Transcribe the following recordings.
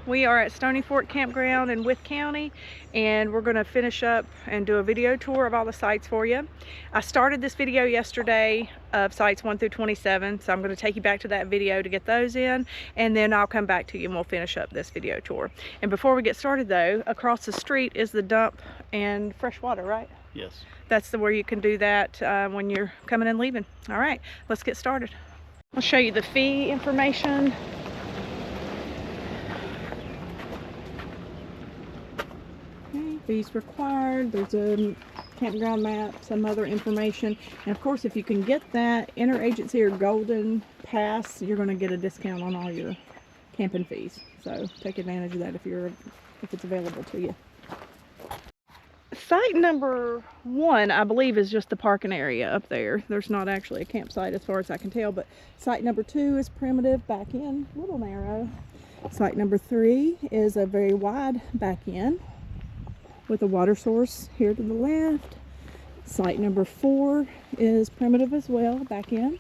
We are at Stony Fork Campground in Wythe County, and we're going to finish up and do a video tour of all the sites for you. I started this video yesterday of sites 1 through 27, so I'm going to take you back to that video to get those in, and then I'll come back to you and we'll finish up this video tour. And before we get started though, across the street is the dump and fresh water, right? Yes. That's where you can do that when you're coming and leaving. All right, let's get started. I'll show you the fee information. Fees required. There's a campground map, some other information, and of course if you can get that interagency or golden pass, you're going to get a discount on all your camping fees, so take advantage of that if it's available to you. Site number 1, I believe, is just the parking area up there. There's not actually a campsite as far as I can tell, but site number 2 is primitive, back in, a little narrow. Site number 3 is a very wide back in with a water source here to the left. Site number 4 is primitive as well, back in.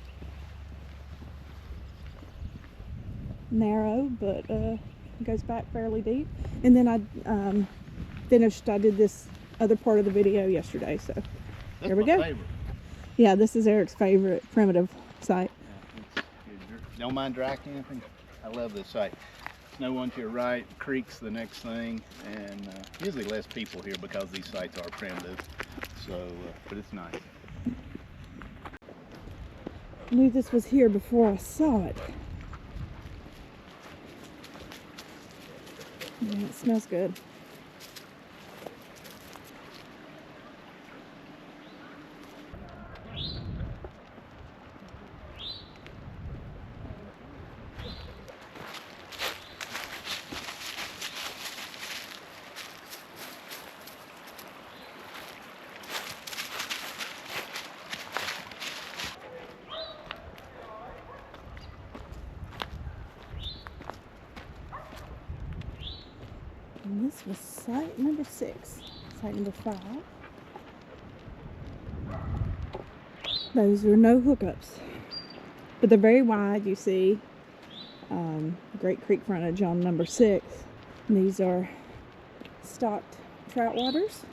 Narrow, but goes back fairly deep. And then I did this other part of the video yesterday, so there we go. Favorite. Yeah, this is Eric's favorite primitive site. Yeah, don't mind dry camping. I love this site. Snow one to your right, creek's the next thing, and usually less people here because these sites are primitive, so but it's nice. I knew this was here before I saw it. Yeah, it smells good. And this was site number 6. Site number 5. Those are no hookups, but they're very wide. You see Great Creek frontage on number 6. And these are stocked trout waters.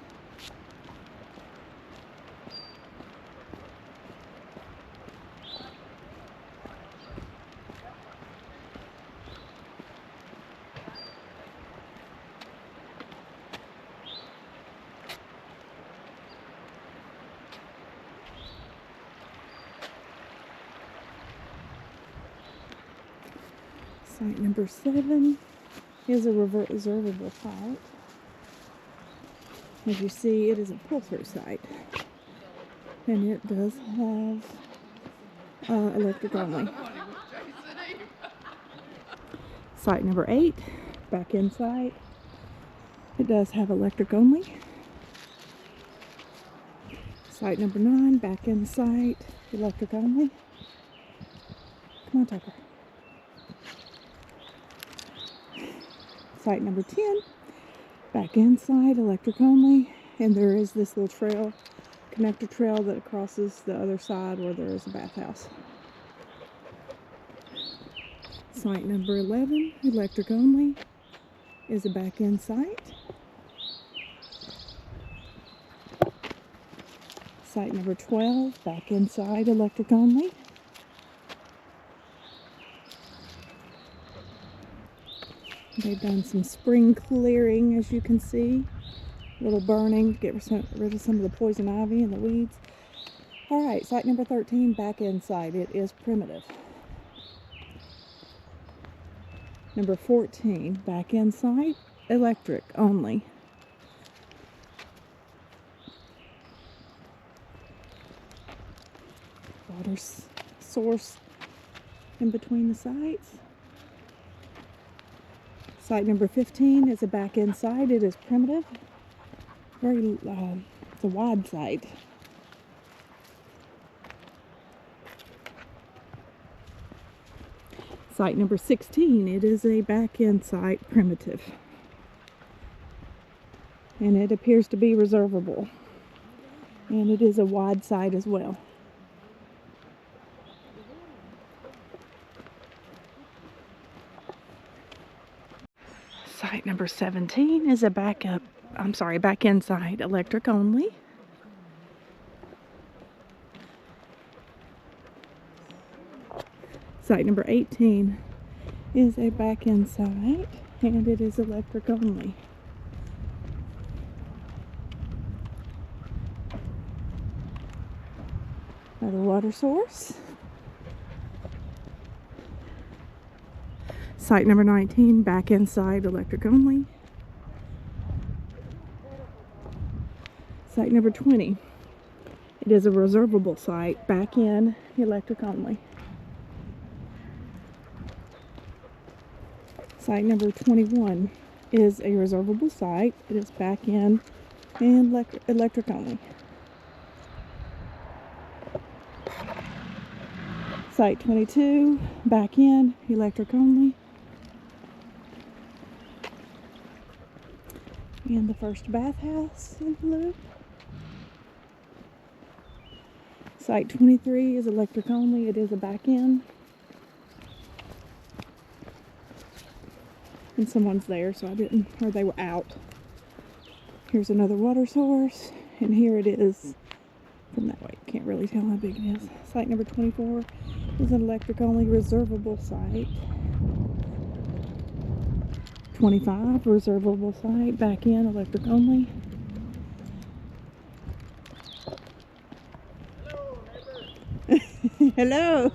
Site number 7 is a reservable site. As you see, it is a pull-through site, and it does have electric only. Site number 8, back in site, it does have electric only. Site number 9, back in site, electric only. Come on, Tucker. Site number 10, back inside, electric only, and there is this little trail, connector trail that crosses the other side where there is a bathhouse. Site number 11, electric only, is a back end site. Site number 12, back inside, electric only. They've done some spring clearing, as you can see. A little burning to get rid of some of the poison ivy and the weeds. Alright, site number 13, back inside. It is primitive. Number 14, back inside, electric only. Water source in between the sites. Site number 15 is a back end site. It is primitive. It's a wide site. Site number 16, it is a back end site, primitive. And it appears to be reservable. And it is a wide site as well. Site number 17 is a back in site, electric only. Site number 18 is a back in site, and it is electric only. Another water source. Site number 19, back inside, electric only. Site number 20, it is a reservable site, back in, electric only. Site number 21 is a reservable site, it is back in and electric only. Site 22, back in, electric only. And the first bathhouse in the loop. Site 23 is electric only. It is a back in. And someone's there, so I didn't, or they were out. Here's another water source, and here it is from that way. Can't really tell how big it is. Site number 24 is an electric only reservable site. 25, reservable site, back in, electric only. Hello, hello.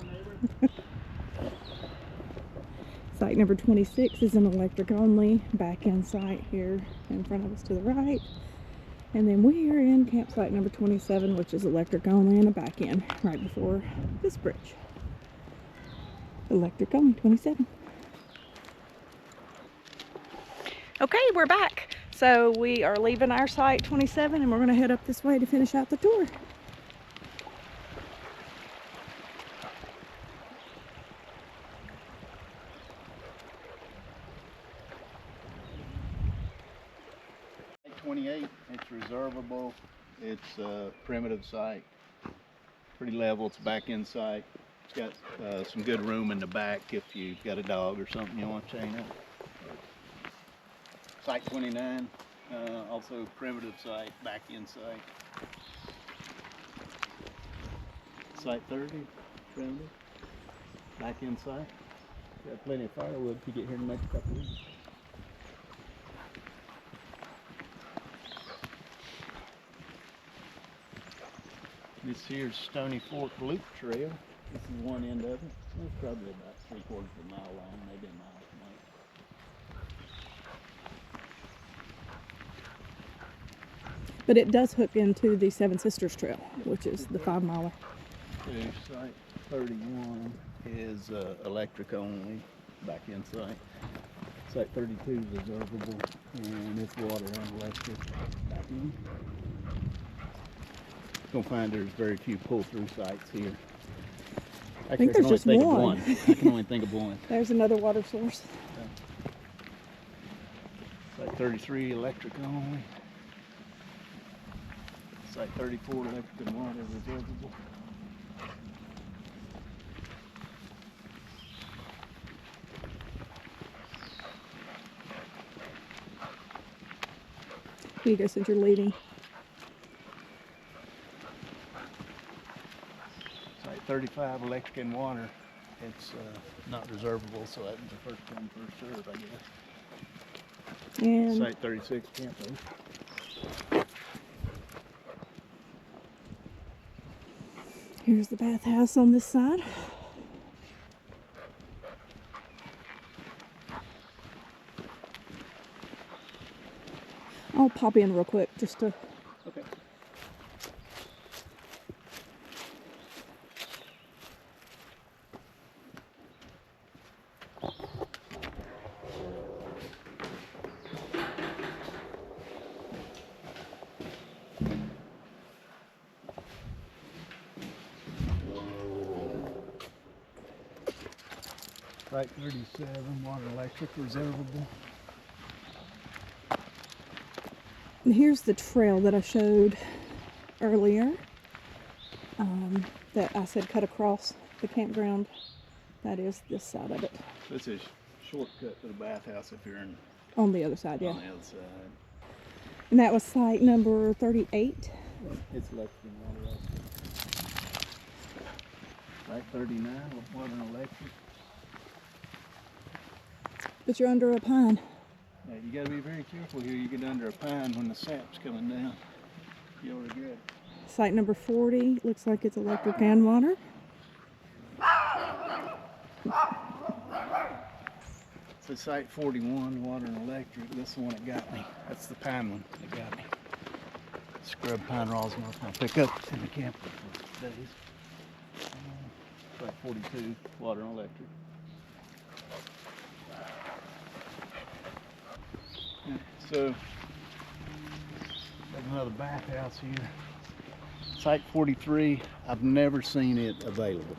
Site number 26 is an electric only, back in site here in front of us to the right. And then we are in campsite number 27, which is electric only and a back in right before this bridge. Electric only, 27. Okay, we're back. So we are leaving our site 27 and we're going to head up this way to finish out the tour. Site 28, it's reservable. It's a primitive site. Pretty level, it's back in site. It's got some good room in the back if you've got a dog or something you want to chain up. Site 29, also primitive site, back in site. Site 30, primitive, back in site. Got plenty of firewood if you get here in the next couple weeks. This here's Stony Fork Loop Trail. This is one end of it. It's probably about 3/4 of a mile long, maybe a mile. But it does hook into the Seven Sisters Trail, which is the 5 miler. Site 31 is electric only, back in site. Site 32 is reservable, and it's water and electric, back in. You'll find there's very few pull-through sites here. I think there's just one. I can only think of one. There's another water source. Site 33, electric only. Site 34, electric and water reservable. Here you go, since you're leading. Site 35, electric and water. It's not reservable, so that's the first come, first serve, I guess. And Site 36, campus. here's the bathhouse on this side. I'll pop in real quick just to... Okay. Site 37, water electric reservable. And here's the trail that I showed earlier that I said cut across the campground. That is this side of it. This is shortcut to the bathhouse if you're On the other side, yeah. on the other side. And that was site number 38. It's electric and water also. Site 39 with water and electric. But you're under a pine. Yeah, you gotta be very careful here. You get under a pine when the sap's coming down. You'll regret it. Site number 40, looks like it's electric and water. So site 41, water and electric. This is the one that got me. That's the pine one that got me. Scrub pine rosin I was gonna pick up in the camp for days. Site 42, water and electric. So there's another bathhouse here. Site 43, I've never seen it available.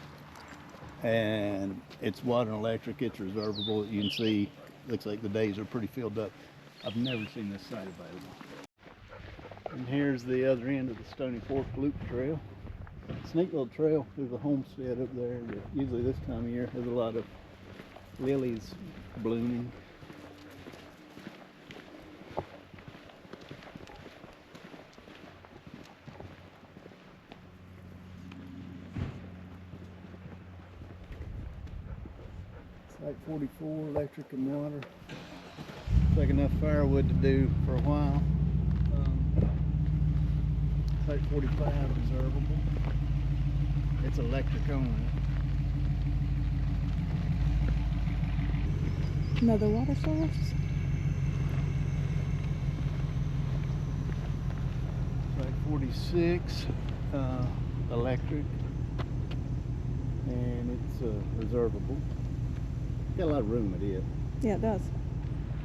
And it's water and electric, it's reservable. You can see, looks like the days are pretty filled up. I've never seen this site available. And here's the other end of the Stony Fork Loop Trail. It's a neat little trail. There's a homestead up there that usually this time of year has a lot of lilies blooming. Site 44, electric and water. It's like enough firewood to do for a while. Site 45, reservable. It's electric only. Another water source. Site 46, electric. And it's reservable. Got a lot of room it is. Yeah, it does.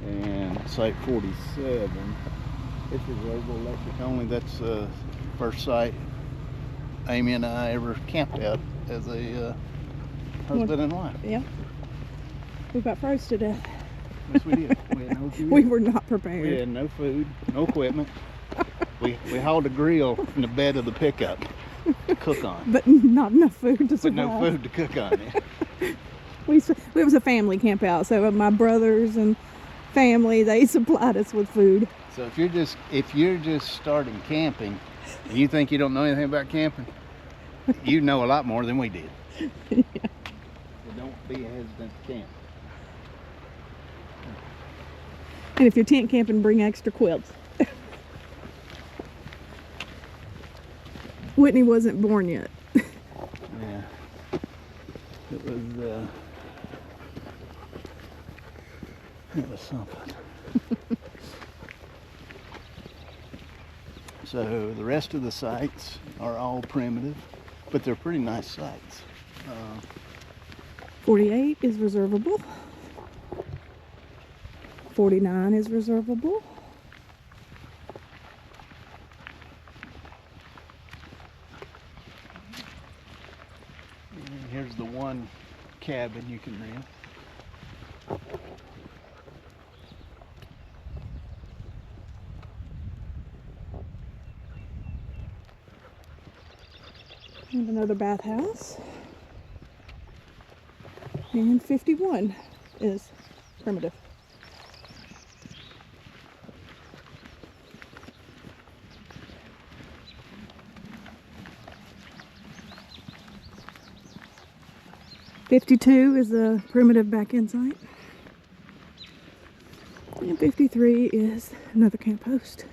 And site 47, it's reservable, electric only. That's the first site Amy and I ever camped out as a husband and wife. Yeah. We got froze to death. Yes, we did. We had no gear. We were not prepared. We had no food, no equipment. we hauled a grill in the bed of the pickup to cook on. But not enough food to survive. But no food to cook on it. It was a family camp out, so my brothers and family, they supplied us with food. So if you're just starting camping and you think you don't know anything about camping, you know a lot more than we did. Yeah. So don't be hesitant to camp. And if you're tent camping, bring extra quilts. Whitney wasn't born yet. Yeah. It was something. So the rest of the sites are all primitive, but they're pretty nice sites. 48 is reservable. 49 is reservable. And here's the one cabin you can rent. And another bathhouse. And 51 is primitive. .52 is the primitive back-end site. And 53 is another camp host.